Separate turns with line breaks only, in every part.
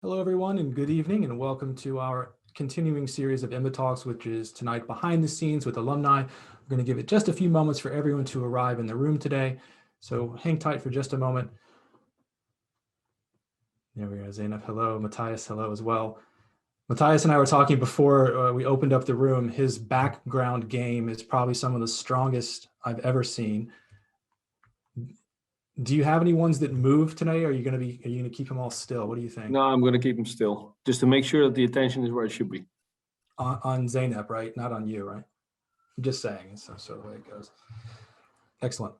Hello, everyone, and good evening, and welcome to our continuing series of MBA Talks, which is tonight behind the scenes with alumni. We're going to give it just a few moments for everyone to arrive in the room today. So hang tight for just a moment. There we go, Zainab, hello. Matthias, hello as well. Matthias and I were talking before we opened up the room. His background game is probably some of the strongest I've ever seen. Do you have any ones that move tonight? Or are you going to keep them all still? What do you think?
No, I'm going to keep them still, just to make sure that the attention is where it should be.
On Zainab, right? Not on you, right? I'm just saying, so the way it goes. Excellent.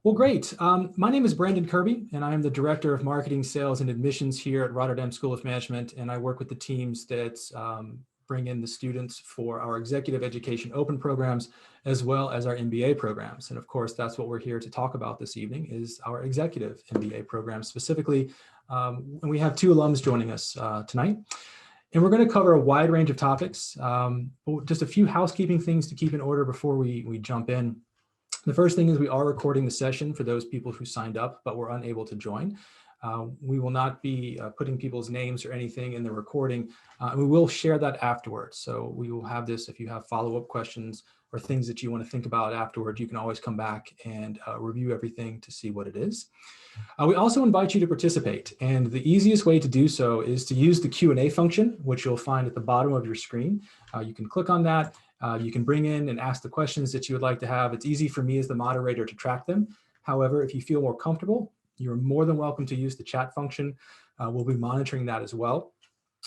Well, great. My name is Brandon Kirby, and I am the Director of Marketing, Sales, and Admissions here at Rotterdam School of Management, and I work with the teams that bring in the students for our Executive Education Open programs, as well as our MBA programs. And of course, that's what we're here to talk about this evening, is our Executive MBA program specifically. And we have two alums joining us tonight. And we're going to cover a wide range of topics, just a few housekeeping things to keep in order before we jump in. The first thing is we are recording the session for those people who signed up but were unable to join. We will not be putting people's names or anything in the recording. We will share that afterwards. So we will have this, if you have follow-up questions or things that you want to think about afterward, you can always come back and review everything to see what it is. We also invite you to participate, and the easiest way to do so is to use the Q&A function, which you'll find at the bottom of your screen. You can click on that. You can bring in and ask the questions that you would like to have. It's easy for me as the moderator to track them. However, if you feel more comfortable, you're more than welcome to use the chat function. We'll be monitoring that as well.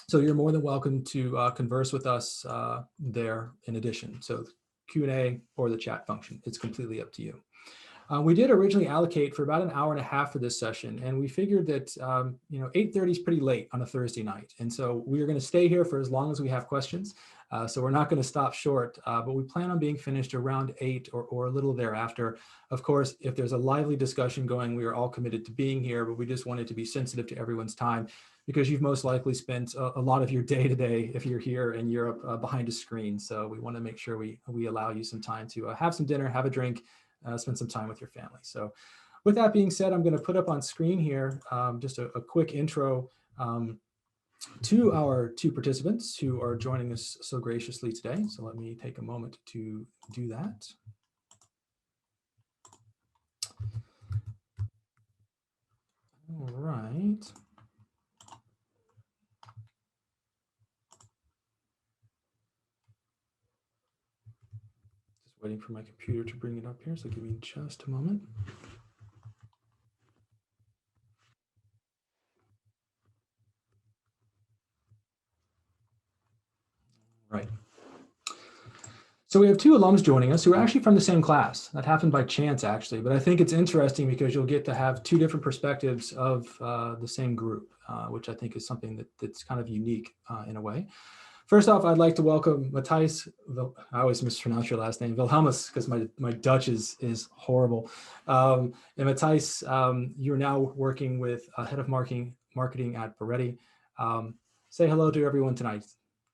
So you're more than welcome to converse with us there in addition. So Q&A or the chat function, it's completely up to you. We did originally allocate for about an hour and a half for this session, and we figured that 8:30 is pretty late on a Thursday night, and so we are going to stay here for as long as we have questions. So we're not going to stop short, but we plan on being finished around 8 or a little thereafter. Of course, if there's a lively discussion going, we are all committed to being here, but we just wanted to be sensitive to everyone's time, because you've most likely spent a lot of your day today, if you're here in Europe, behind a screen. So we want to make sure we allow you some time to have some dinner, have a drink, spend some time with your family. So with that being said, I'm going to put up on screen here just a quick intro to our two participants who are joining us so graciously today. So let me take a moment to do that. All right. Just waiting for my computer to bring it up here, so give me just a moment. Right. So we have two alums joining us who are actually from the same class. That happened by chance, actually, but I think it's interesting because you'll get to have two different perspectives of the same group, which I think is something that's kind of unique in a way. First off, I'd like to welcome Matthias, I always mispronounce your last name, Wilhelmus, because my Dutch is horrible. And Matthias, you're now working with Head of Marketing at Peretti. Say hello to everyone tonight.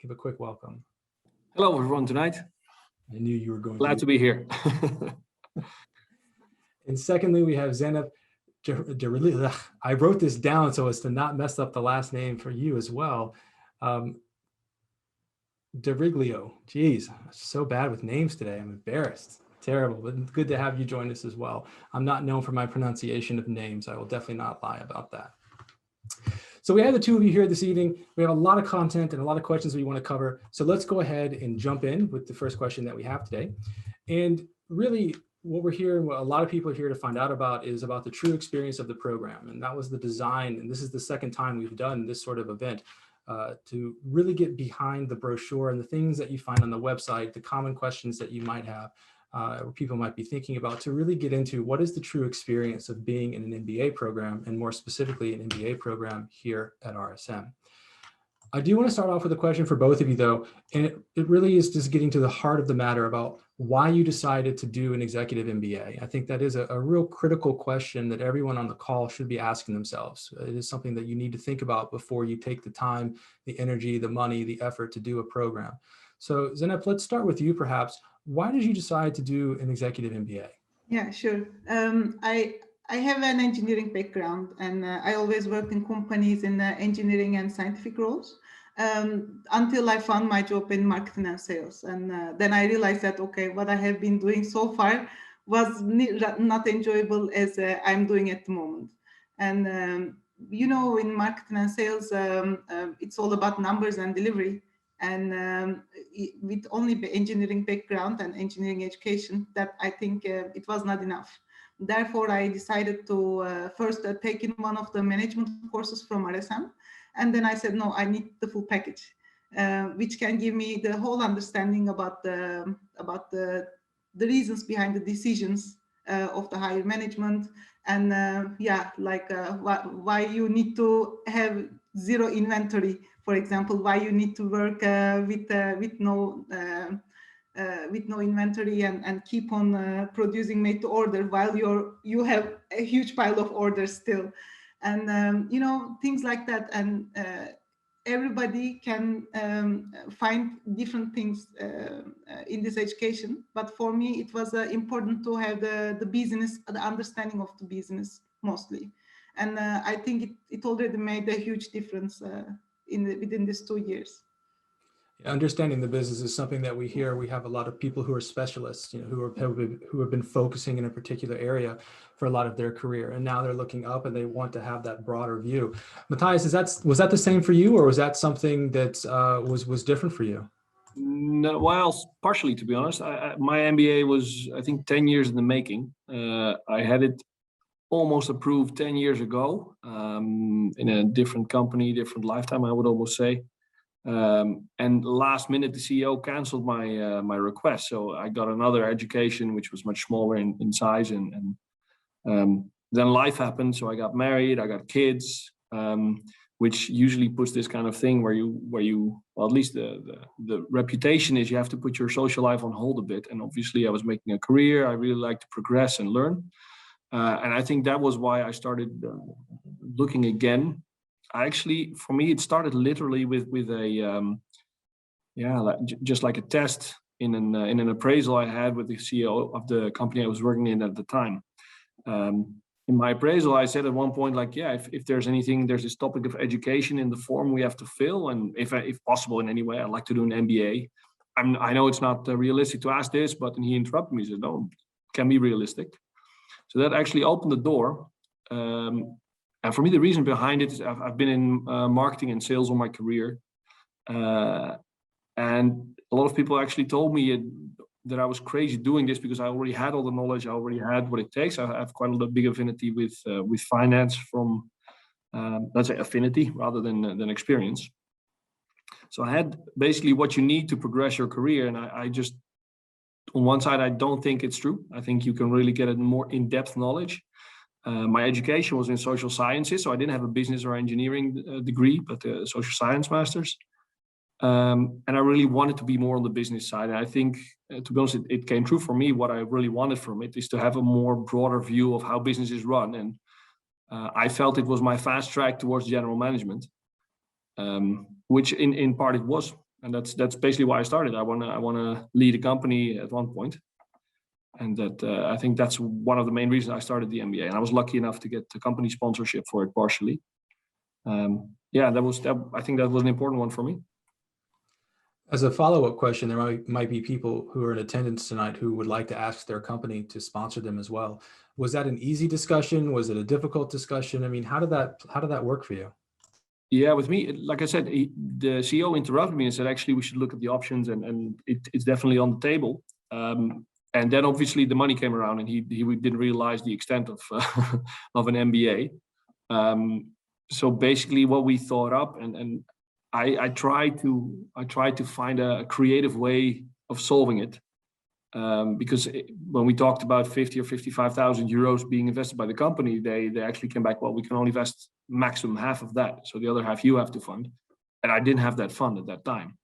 Give a quick welcome.
Hello, everyone tonight.
I knew you were going
Glad to be here.
And secondly, we have Zainab. I wrote this down so as to not mess up the last name for you as well. Deriglio. Geez, so bad with names today. I'm embarrassed. Terrible, but good to have you join us as well. I'm not known for my pronunciation of names. I will definitely not lie about that. So we have the two of you here this evening. We have a lot of content and a lot of questions we want to cover. So let's go ahead and jump in with the first question that we have today. And really what we're here and what a lot of people are here to find out about is about the true experience of the program. And that was the design. And this is the second time we've done this sort of event to really get behind the brochure and the things that you find on the website, the common questions that you might have, or people might be thinking about, to really get into what is the true experience of being in an MBA program, and more specifically an MBA program here at RSM. I do want to start off with a question for both of you though, and it really is just getting to the heart of the matter about why you decided to do an executive MBA. I think that is a real critical question that everyone on the call should be asking themselves. It is something that you need to think about before you take the time, the energy, the money, the effort to do a program. So Zainab, let's start with you perhaps. Why did you decide to do an executive MBA?
Yeah, sure. I have an engineering background, and I always worked in companies in engineering and scientific roles until I found my job in marketing and sales. And then I realized that, okay, what I have been doing so far was not enjoyable as I'm doing at the moment. And, you know, in marketing and sales, it's all about numbers and delivery. And with only the engineering background and engineering education, that I think it was not enough. Therefore, I decided to first take in one of the management courses from RSM. And then I said, no, I need the full package, which can give me the whole understanding about the reasons behind the decisions of the higher management. And yeah, like why you need to have zero inventory, for example, why you need to work with no inventory and keep on producing made to order while you have a huge pile of orders still, and you know, things like that. And everybody can find different things in this education, but for me it was important to have the business, the understanding of the business mostly. And I think it already made a huge difference within these 2 years.
Understanding the business is something that we hear. We have a lot of people who are specialists, you know, who have been focusing in a particular area for a lot of their career, and now they're looking up and they want to have that broader view. Matthias, was that the same for you, or was that something that was different for you?
No, well, partially, to be honest. My MBA was, I think, 10 years in the making. I had it almost approved 10 years ago in a different company, different lifetime, I would almost say. And last minute, the CEO canceled my request. So I got another education, which was much smaller in size. And then life happened. So I got married, I got kids, which usually puts this kind of thing where you well, at least the reputation is you have to put your social life on hold a bit. And obviously I was making a career. I really like to progress and learn. And I think that was why I started looking again. For me, it started literally with a, just like a test in an appraisal I had with the CEO of the company I was working in at the time. In my appraisal, I said at one point, like, yeah, if there's anything, there's this topic of education in the form we have to fill, and if possible in any way, I'd like to do an MBA. I know it's not realistic to ask this, but he interrupted me. He said, no, it can be realistic. So that actually opened the door. And for me, the reason behind it is I've been in marketing and sales all my career. And a lot of people actually told me that I was crazy doing this because I already had all the knowledge. I already had what it takes. I have quite a big affinity with finance from, let's say, affinity rather than experience. So I had basically what you need to progress your career. And I just, on one side, I don't think it's true. I think you can really get a more in-depth knowledge. My education was in social sciences, so I didn't have a business or engineering degree, but a social science master's. And I really wanted to be more on the business side. And I think, to be honest, it came true for me. What I really wanted from it is to have a more broader view of how business is run. And I felt it was my fast track towards general management, which in part it was. And that's basically why I started. I wanna lead a company at one point. And that I think that's one of the main reasons I started the MBA. And I was lucky enough to get the company sponsorship for it partially. I think that was an important one for me.
As a follow-up question, there might be people who are in attendance tonight who would like to ask their company to sponsor them as well. Was that an easy discussion? Was it a difficult discussion? I mean, how did that work for you?
Yeah, with me, like I said, the CEO interrupted me and said, actually, we should look at the options, and it's definitely on the table. And then obviously the money came around, and he didn't realize the extent of of an MBA. So basically, what we thought up, and I tried to find a creative way of solving it, because when we talked about 50 or 55,000 euros being invested by the company, they actually came back, well, we can only invest maximum half of that, so the other half you have to fund, and I didn't have that fund at that time,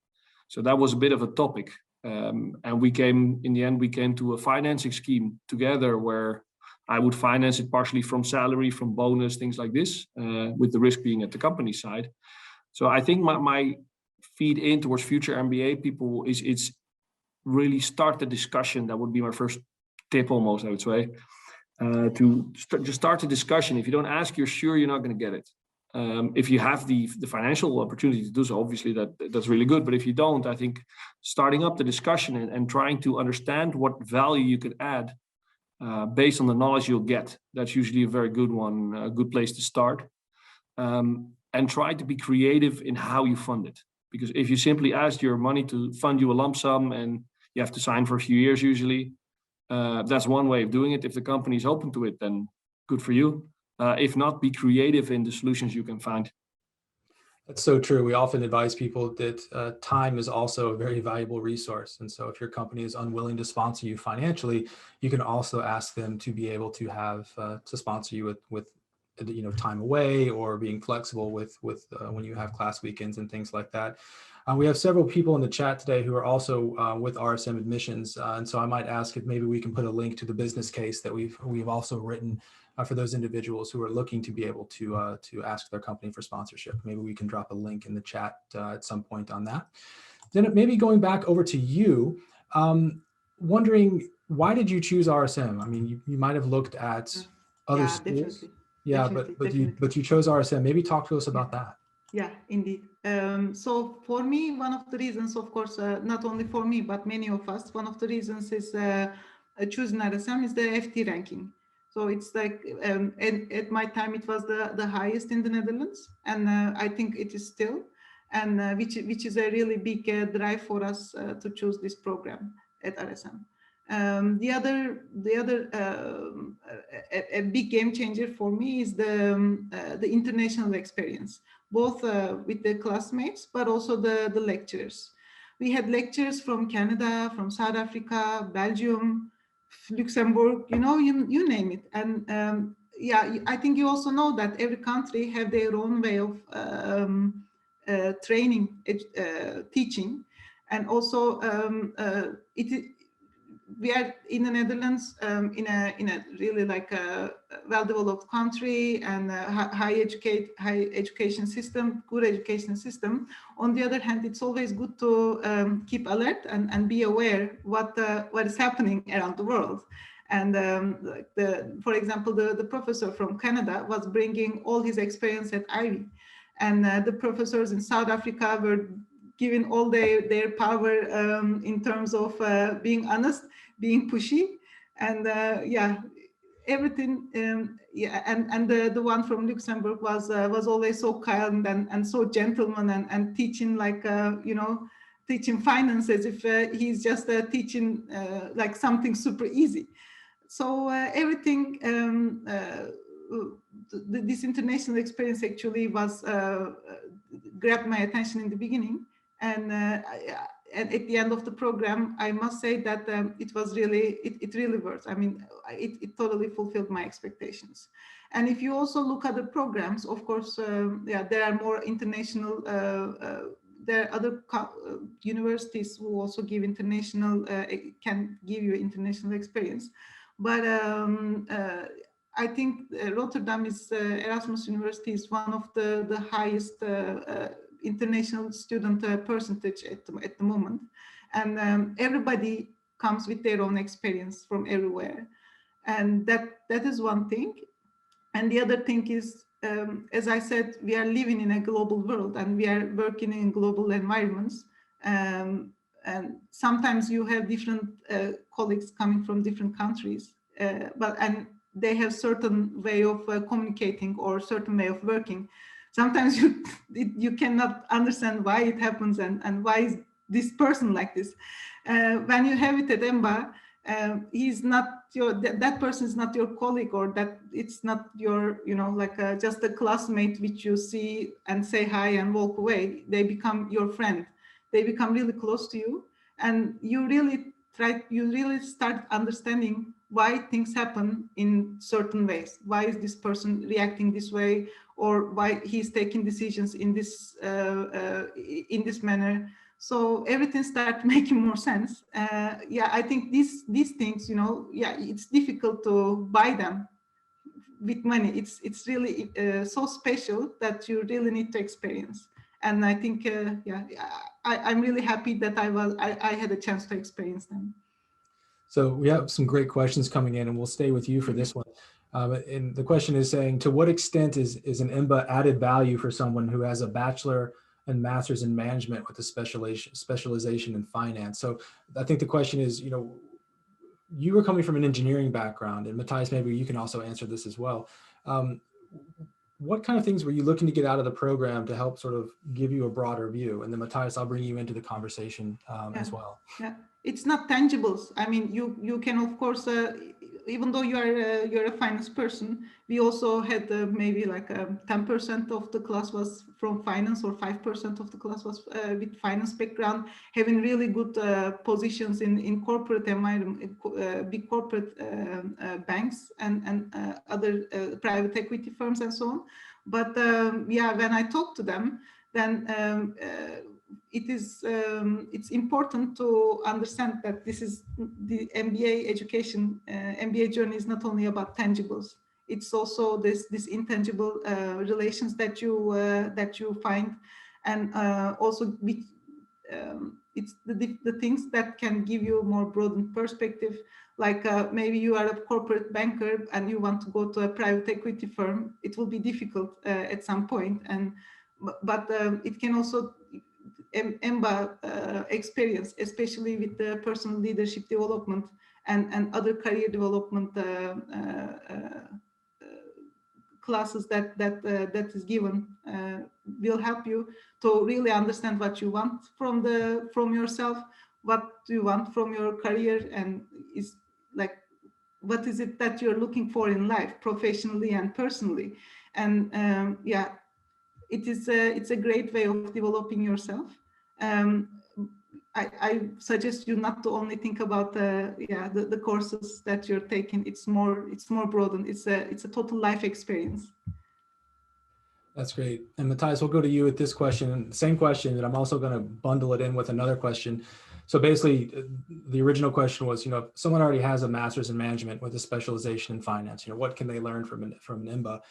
so that was a bit of a topic. And in the end we came to a financing scheme together where I would finance it partially from salary, from bonus, things like this, with the risk being at the company side. So I think my feed in towards future MBA people is really start the discussion. That would be my first tip almost, I would say. just start a discussion. If you don't ask, you're sure you're not going to get it. If you have the financial opportunity to do so, obviously that's really good. But if you don't, I think starting up the discussion and trying to understand what value you could add based on the knowledge you'll get, that's usually a very good one, a good place to start. And try to be creative in how you fund it. Because if you simply ask your money to fund you a lump sum and you have to sign for a few years usually, that's one way of doing it. If the company is open to it, then good for you. If not, be creative in the solutions you can find.
That's so true. We often advise people that time is also a very valuable resource. And so if your company is unwilling to sponsor you financially, you can also ask them to be able to have to sponsor you with time away, or being flexible with when you have class weekends and things like that. We have several people in the chat today who are also with RSM admissions, and so I might ask if maybe we can put a link to the business case that we've also written for those individuals who are looking to be able to ask their company for sponsorship. Maybe we can drop a link in the chat at some point on that. Then maybe going back over to you, wondering, why did you choose RSM? I mean, you might have looked at other schools.
Definitely.
Yeah, but you chose RSM. Maybe talk to us about that.
Yeah, indeed. So for me, one of the reasons, of course, not only for me, but many of us, one of the reasons is choosing RSM is the FT ranking. So it's like, at my time, it was the highest in the Netherlands, and I think it is still, and which is a really big drive for us to choose this program at RSM. The other a big game changer for me is the international experience, both with the classmates, but also the lecturers. We had lecturers from Canada, from South Africa, Belgium, Luxembourg, you name it. And yeah, I think you also know that every country have their own way of training, teaching, and also we are in the Netherlands, in a really like a well-developed country, and high education system, good education system. On the other hand, it's always good to keep alert and be aware what is happening around the world. And for example, the professor from Canada was bringing all his experience at Ivy, and the professors in South Africa were giving all their power in terms of being honest, being pushy, and yeah, everything. Yeah, and the one from Luxembourg was always so kind and so gentleman, and teaching like teaching finance as if he's just teaching like something super easy. So everything. This international experience actually was grabbed my attention in the beginning. And at the end of the program, I must say that it was really, it really worked. I mean, it totally fulfilled my expectations. And if you also look at the programs, of course, yeah, there are more international, there are other universities who also give international, can give you international experience. But I think Rotterdam is, Erasmus University is one of the highest international student percentage at the moment, and everybody comes with their own experience from everywhere, and that is one thing. And the other thing is, as I said, we are living in a global world, and we are working in global environments, and sometimes you have different colleagues coming from different countries, and they have certain way of communicating or certain way of working. Sometimes you cannot understand why it happens, and why is this person like this. When you have it at EMBA, he's not that person is not your colleague, or that it's not your, like just a classmate which you see and say hi and walk away. They become your friend. They become really close to you, and you really start understanding why things happen in certain ways. Why is this person reacting this way, or why he's taking decisions in this manner? So everything starts making more sense. Yeah, I think these things, yeah, it's difficult to buy them with money. It's really so special that you really need to experience. And I think, yeah, I'm really happy that I had a chance to experience them.
So we have some great questions coming in, and we'll stay with you for this one. And the question is saying, to what extent is an MBA added value for someone who has a bachelor and master's in management with a specialization in finance? So I think the question is, you were coming from an engineering background, and Matthias, maybe you can also answer this as well. What kind of things were you looking to get out of the program to help sort of give you a broader view? And then Matthias, I'll bring you into the conversation as well.
Yeah, it's not tangibles. I mean, you can, of course, even though you're a finance person, we also had maybe like 10% of the class was from finance, or 5% of the class was with finance background, having really good positions in corporate environment, big corporate banks and other private equity firms and so on. But yeah, when I talk to them, then it's important to understand that this is the MBA education. MBA journey is not only about tangibles. It's also this intangible relations that you find, and also it's the things that can give you a more broadened perspective. Like maybe you are a corporate banker and you want to go to a private equity firm. It will be difficult at some point, but it can also MBA experience, especially with the personal leadership development and other career development classes that is given, will help you to really understand what you want from yourself, what do you want from your career, and is like, what is it that you're looking for in life, professionally and personally. And yeah, it's a great way of developing yourself. I suggest you not to only think about the courses that you're taking. It's more broadened. It's a total life experience.
That's great. And Matthias, we'll go to you with this question. Same question, and I'm also going to bundle it in with another question. So basically, the original question was, if someone already has a master's in management with a specialization in finance, what can they learn from an MBA?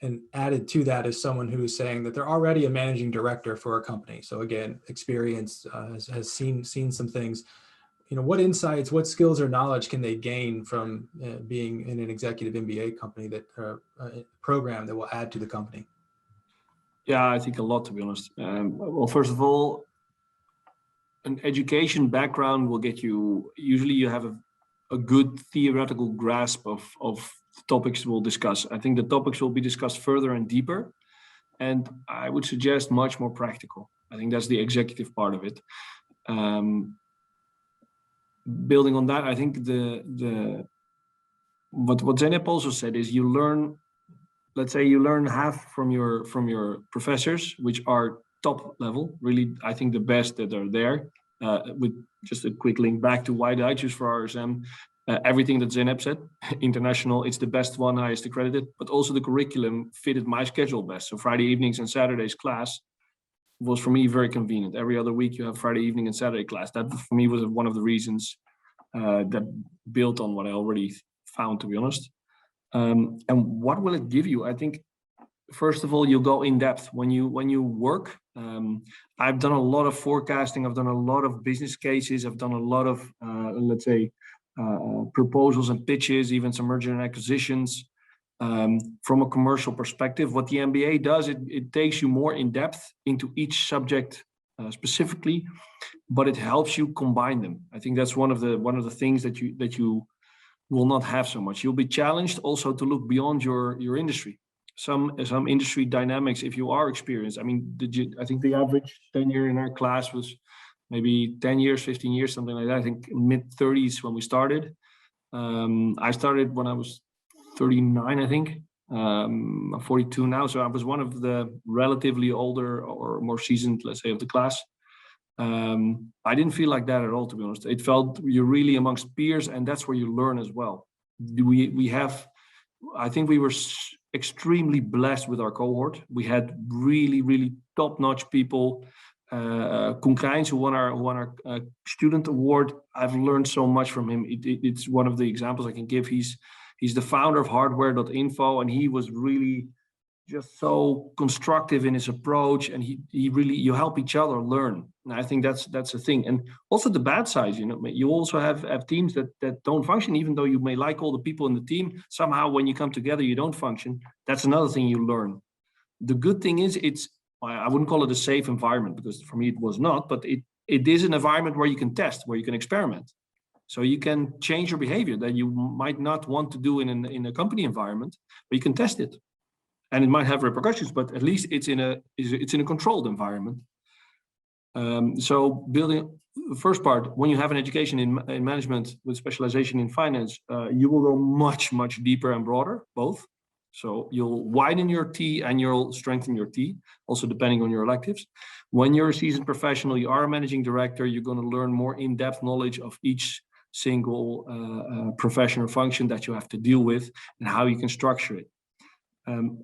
And added to that is someone who is saying that they're already a managing director for a company. So again, experience, has seen some things. What insights, what skills or knowledge can they gain from being in an executive MBA company program that will add to the company?
Yeah, I think a lot, to be honest. Well, first of all, an education background will get you, usually you have a good theoretical grasp of topics we'll discuss. I think the topics will be discussed further and deeper, and I would suggest much more practical. I think that's the executive part of it. Building on that, I think what Zeynep also said is you learn, let's say you learn half from your professors, which are top level, really, I think the best that are there. With just a quick link back to why did I choose for RSM, everything that Zeynep said, international, it's the best one, highest accredited, but also the curriculum fitted my schedule best. So Friday evenings and Saturdays class was for me very convenient. Every other week you have Friday evening and Saturday class. That for me was one of the reasons that built on what I already found, to be honest. And what will it give you? I think, first of all, you go in depth when you work. I've done a lot of forecasting. I've done a lot of business cases. I've done a lot of, let's say, proposals and pitches, even some merger and acquisitions. From a commercial perspective, what the MBA does, it takes you more in depth into each subject specifically, but it helps you combine them. I think that's one of the things that you will not have so much. You'll be challenged also to look beyond your industry. Some industry dynamics, if you are experienced. I mean, I think the average tenure in our class was maybe 10 years, 15 years, something like that. I think mid-30s when we started. I started when I was 39, I think. I'm 42 now, so I was one of the relatively older or more seasoned, let's say, of the class. I didn't feel like that at all, to be honest. It felt you're really amongst peers, and that's where you learn as well. I think we were extremely blessed with our cohort. We had really, really top-notch people. Koen Krijns, who won our student award, I've learned so much from him. It's one of the examples I can give. He's the founder of hardware.info, and he was really just so constructive in his approach, and he really, you help each other learn. And I think that's a thing. And also the bad side, you also have teams that don't function, even though you may like all the people in the team. Somehow when you come together, you don't function. That's another thing you learn. The good thing is I wouldn't call it a safe environment, because for me it was not, but it is an environment where you can test, where you can experiment. So you can change your behavior that you might not want to do in a company environment, but you can test it. And it might have repercussions, but at least it's in a controlled environment. So building the first part, when you have an education in management with specialization in finance, you will go much, much deeper and broader, both. So you'll widen your T and you'll strengthen your T, also depending on your electives. When you're a seasoned professional, you are a managing director, you're going to learn more in-depth knowledge of each single professional function that you have to deal with and how you can structure it.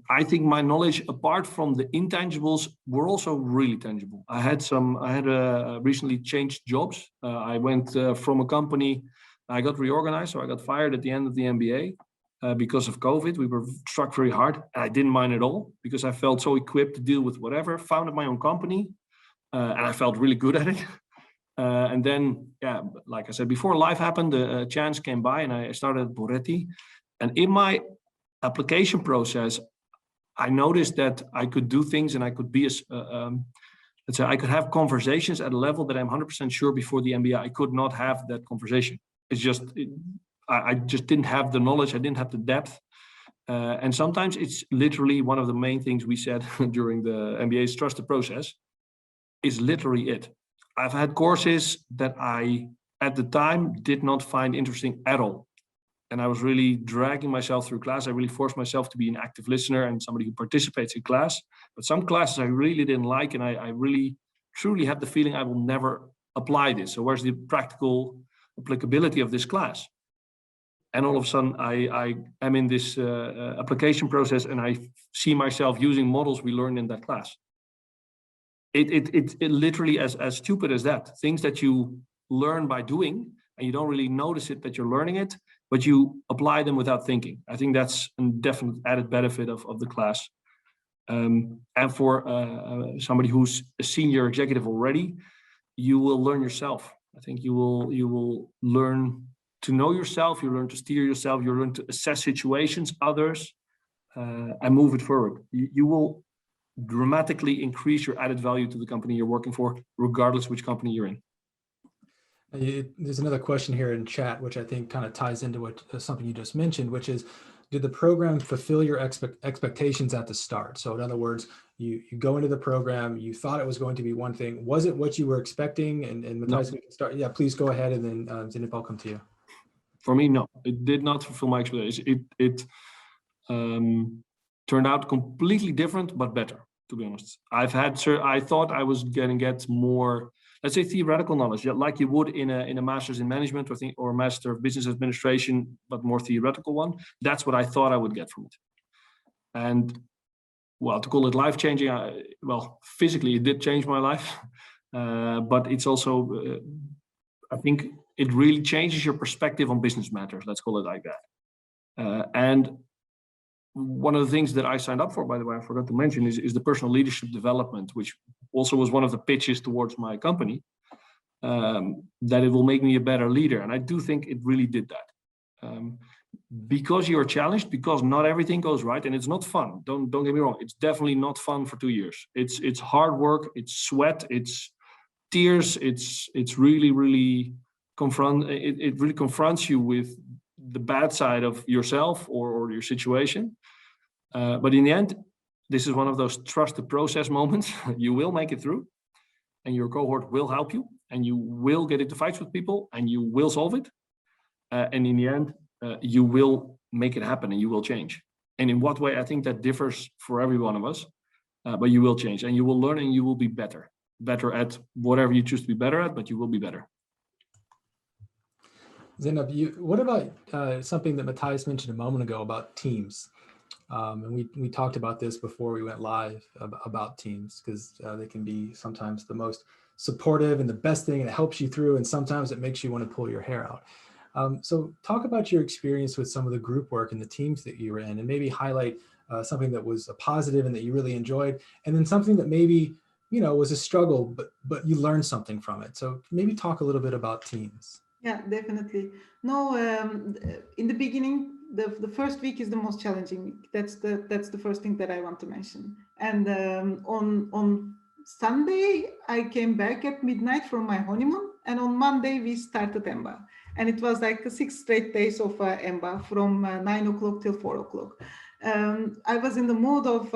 I think my knowledge, apart from the intangibles, were also really tangible. I had recently changed jobs. I went from a company, I got reorganized, so I got fired at the end of the MBA because of COVID. We were struck very hard. And I didn't mind at all because I felt so equipped to deal with whatever. Founded my own company, and I felt really good at it. And then, yeah, like I said before, life happened. A chance came by, and I started at Boretti. And in my application process, I noticed that I could do things, and I could be let's say I could have conversations at a level that I'm 100% sure before the MBA I could not have that conversation. It's just I just didn't have the knowledge, I didn't have the depth, and sometimes it's literally one of the main things we said during the MBA's trust the process is literally it. I've had courses that I at the time did not find interesting at all. And I was really dragging myself through class. I really forced myself to be an active listener and somebody who participates in class. But some classes I really didn't like, and I really, truly had the feeling I will never apply this. So where's the practical applicability of this class? And all of a sudden, I am in this application process, and I see myself using models we learned in that class. It literally as stupid as that. Things that you learn by doing, and you don't really notice it that you're learning it, but you apply them without thinking. I think that's a definite added benefit of the class. And for somebody who's a senior executive already, you will learn yourself. I think you will learn to know yourself, you learn to steer yourself, you learn to assess situations, others, and move it forward. You will dramatically increase your added value to the company you're working for, regardless which company you're in.
There's another question here in chat, which I think kind of ties into what something you just mentioned, which is, did the program fulfill your expectations at the start? So in other words, you go into the program, you thought it was going to be one thing. Was it what you were expecting? And Matthijs, we can start. Yeah, please go ahead, and then Zeynep, I'll come to you.
For me, no, it did not fulfill my expectations. It turned out completely different, but better, to be honest. I thought I was going to get more, let's say, theoretical knowledge, like you would in a master's in management or master of business administration, but more theoretical one. That's what I thought I would get from it. And well, to call it life-changing, well, physically it did change my life, but it's also, I think it really changes your perspective on business matters. Let's call it like that. And one of the things that I signed up for, by the way, I forgot to mention, is the personal leadership development, which also was one of the pitches towards my company, that it will make me a better leader. And I do think it really did that. Because you're challenged, because not everything goes right, and it's not fun. Don't get me wrong. It's definitely not fun for 2 years. It's hard work, it's sweat, it's tears, it's really, really it really confronts you with the bad side of yourself or your situation. But in the end, this is one of those trust the process moments. You will make it through, and your cohort will help you, and you will get into fights with people, and you will solve it. And in the end, you will make it happen, and you will change. And in what way? I think that differs for every one of us, but you will change, and you will learn, and you will be better at whatever you choose to be better at, but you will be better.
Zeynep, what about something that Matthijs mentioned a moment ago about teams? And we talked about this before we went live about teams, because they can be sometimes the most supportive and the best thing, and it helps you through, and sometimes it makes you want to pull your hair out. So talk about your experience with some of the group work and the teams that you were in, and maybe highlight something that was a positive and that you really enjoyed, and then something that maybe, was a struggle, but you learned something from it. So maybe talk a little bit about teams.
Yeah, definitely. No, in the beginning, the first week is the most challenging week. That's the first thing that I want to mention. And on Sunday, I came back at midnight from my honeymoon, and on Monday we started EMBA, and it was like 6 straight days of EMBA from 9 o'clock till 4 o'clock. I was in the mood of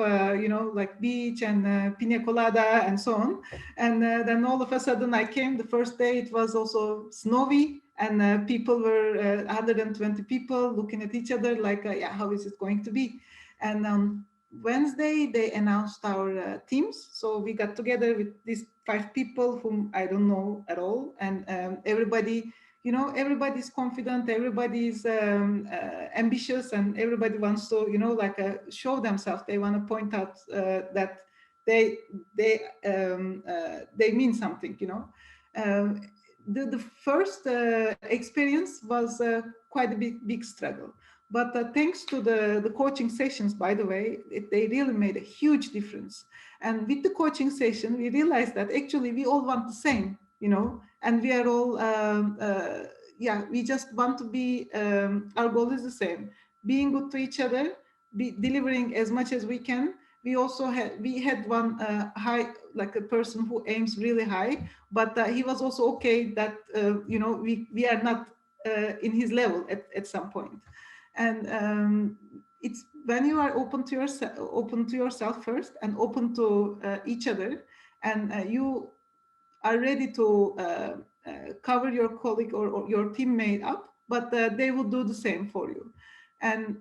like beach and pina colada and so on, and then all of a sudden I came. The first day it was also snowy, and people were 120 people looking at each other like, yeah, how is it going to be? And Wednesday they announced our teams, so we got together with these 5 people whom I don't know at all, and everybody, everybody's confident, everybody's ambitious, and everybody wants to, show themselves. They want to point out that they mean something. The first experience was quite a big struggle, but thanks to the coaching sessions, by the way, they really made a huge difference. And with the coaching session, we realized that actually we all want the same, and we are all we just want to be, our goal is the same: being good to each other, be delivering as much as we can. We also had one high, like a person who aims really high, but he was also okay that we are not in his level at some point. And it's when you are open to yourself first, and open to each other, and you are ready to cover your colleague or your teammate up, but they will do the same for you. And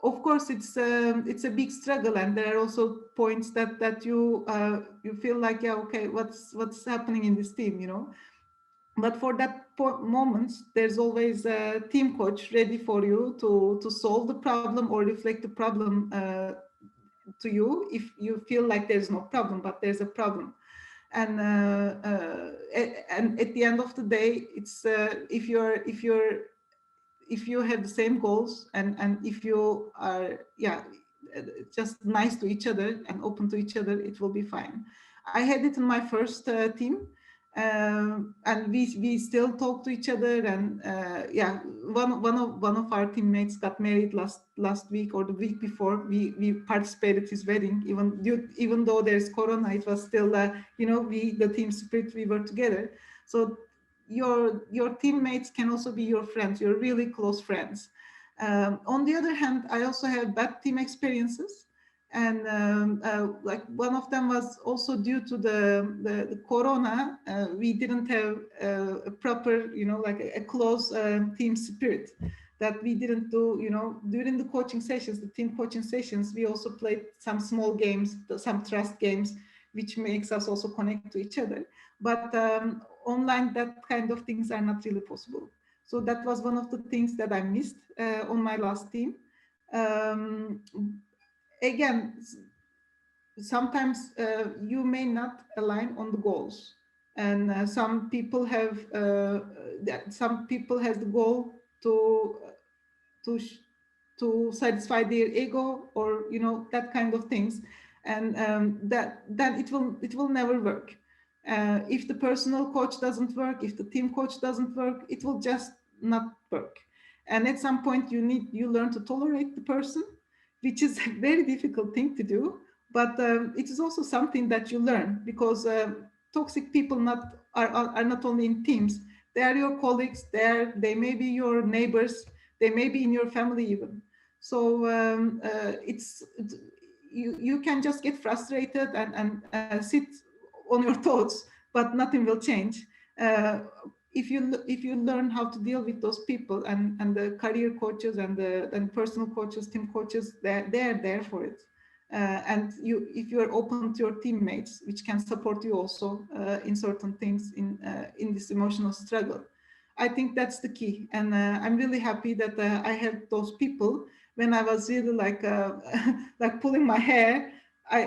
of course, it's a big struggle, and there are also points that you feel like, yeah, okay, what's happening in this team, But for that moments, there's always a team coach ready for you to solve the problem or reflect the problem to you if you feel like there's no problem, but there's a problem. And at the end of the day, it's if you have the same goals, and if you are just nice to each other and open to each other, it will be fine. I had it in my first team, and we still talk to each other, and one of our teammates got married last week or the week before. We participated his wedding, even though there's corona, it was still the team spirit, we were together. So your teammates can also be your friends, your really close friends. On the other hand, I also have bad team experiences, and like one of them was also due to the corona. We didn't have a proper, like a close team spirit, that we didn't do, during the coaching sessions, the team coaching sessions. We also played some small games, some trust games, which makes us also connect to each other. But online, that kind of things are not really possible. So that was one of the things that I missed on my last team. Again, sometimes you may not align on the goals, and some people have the goal to satisfy their ego, or that kind of things, and that then it will never work. If the personal coach doesn't work, if the team coach doesn't work, it will just not work. And at some point you learn to tolerate the person, which is a very difficult thing to do, but it is also something that you learn, because toxic people are not only in teams, they are your colleagues, they may be your neighbors, they may be in your family even. So you can just get frustrated and sit on your thoughts, but nothing will change. If you learn how to deal with those people, and the career coaches and personal coaches, team coaches, they're there for it. And if you are open to your teammates, which can support you also in certain things in this emotional struggle, I think that's the key. And I'm really happy that I had those people when I was really like like pulling my hair.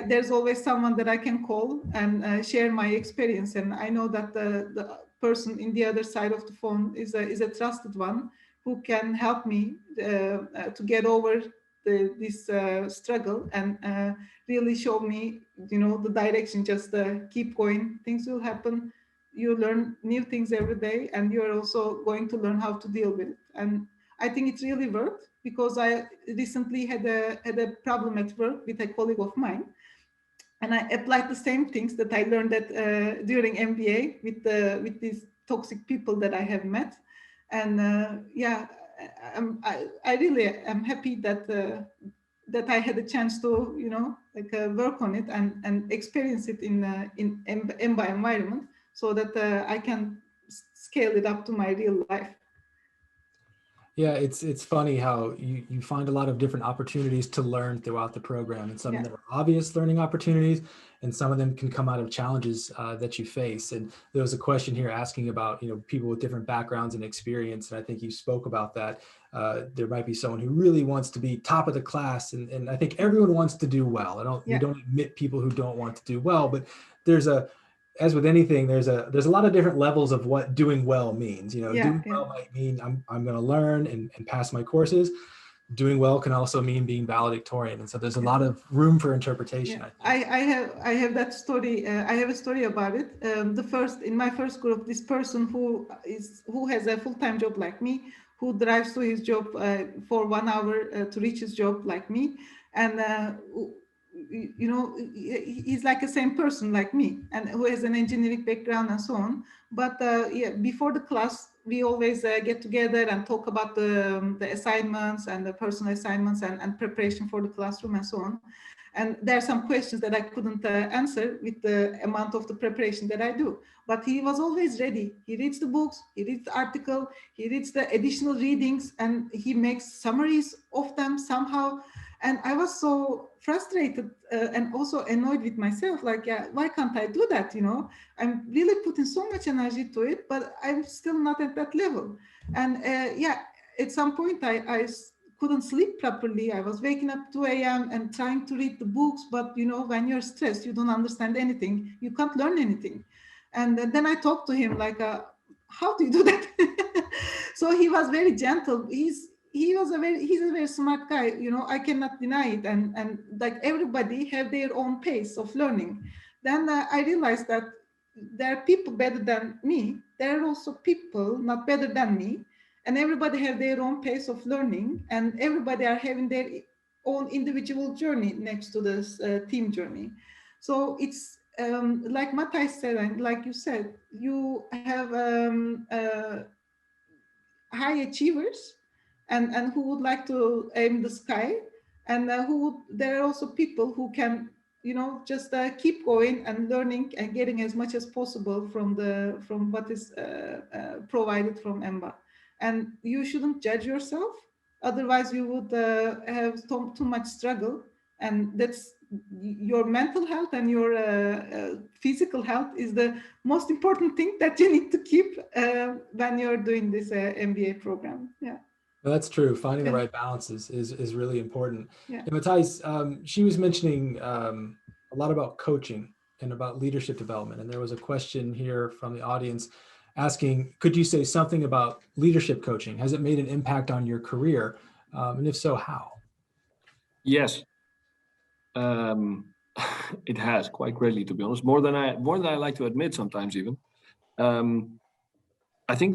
There's always someone that I can call and share my experience, and I know that the person in the other side of the phone is a trusted one, who can help me to get over this struggle and really show me, the direction. Just keep going. Things will happen. You learn new things every day, and you're also going to learn how to deal with it. And I think it really worked, because I recently had a problem at work with a colleague of mine, and I applied the same things that I learned during MBA with these toxic people that I have met. And yeah, I really am happy that I had a chance to, work on it and experience it in MBA environment, so that I can scale it up to my real life.
Yeah, it's funny how you find a lot of different opportunities to learn throughout the program, and some of them are obvious learning opportunities, and some of them can come out of challenges that you face. And there was a question here asking about, people with different backgrounds and experience, and I think you spoke about that. There might be someone who really wants to be top of the class, and I think everyone wants to do well. We don't admit people who don't want to do well, but as with anything, there's a lot of different levels of what doing well means. Doing well might mean I'm going to learn and pass my courses. Doing well can also mean being valedictorian, and so there's a lot of room for interpretation.
I have that story. I have a story about it. In my first group, this person who has a full-time job like me, who drives to his job for 1 hour to reach his job like me, and he's like the same person like me, and who has an engineering background and so on. But before the class, we always get together and talk about the assignments and the personal assignments and preparation for the classroom and so on. And there are some questions that I couldn't answer with the amount of the preparation that I do. But he was always ready. He reads the books, he reads the article, he reads the additional readings, and he makes summaries of them somehow. And I was so frustrated and also annoyed with myself, like, why can't I do that? I'm really putting so much energy to it, but I'm still not at that level. And at some point I couldn't sleep properly. I was waking up 2 a.m. and trying to read the books, but when you're stressed, you don't understand anything. You can't learn anything. And then I talked to him like, how do you do that? So he was very gentle. He's a very smart guy. I cannot deny it. And like everybody have their own pace of learning. Then I realized that there are people better than me. There are also people not better than me. And everybody have their own pace of learning, and everybody are having their own individual journey next to this team journey. So it's like Matai said, and like you said, you have high achievers and who would like to aim the sky, and there are also people who can just keep going and learning and getting as much as possible from what is provided from EMBA. And you shouldn't judge yourself, otherwise you would have too much struggle. And that's your mental health and your physical health is the most important thing that you need to keep when you're doing this MBA program. Yeah.
That's true. Finding the right balance is really important.
Yeah.
And Matthijs, she was mentioning a lot about coaching and about leadership development. And there was a question here from the audience asking, could you say something about leadership coaching? Has it made an impact on your career? And if so, how?
Yes. It has quite greatly, to be honest, more than I like to admit sometimes even. I think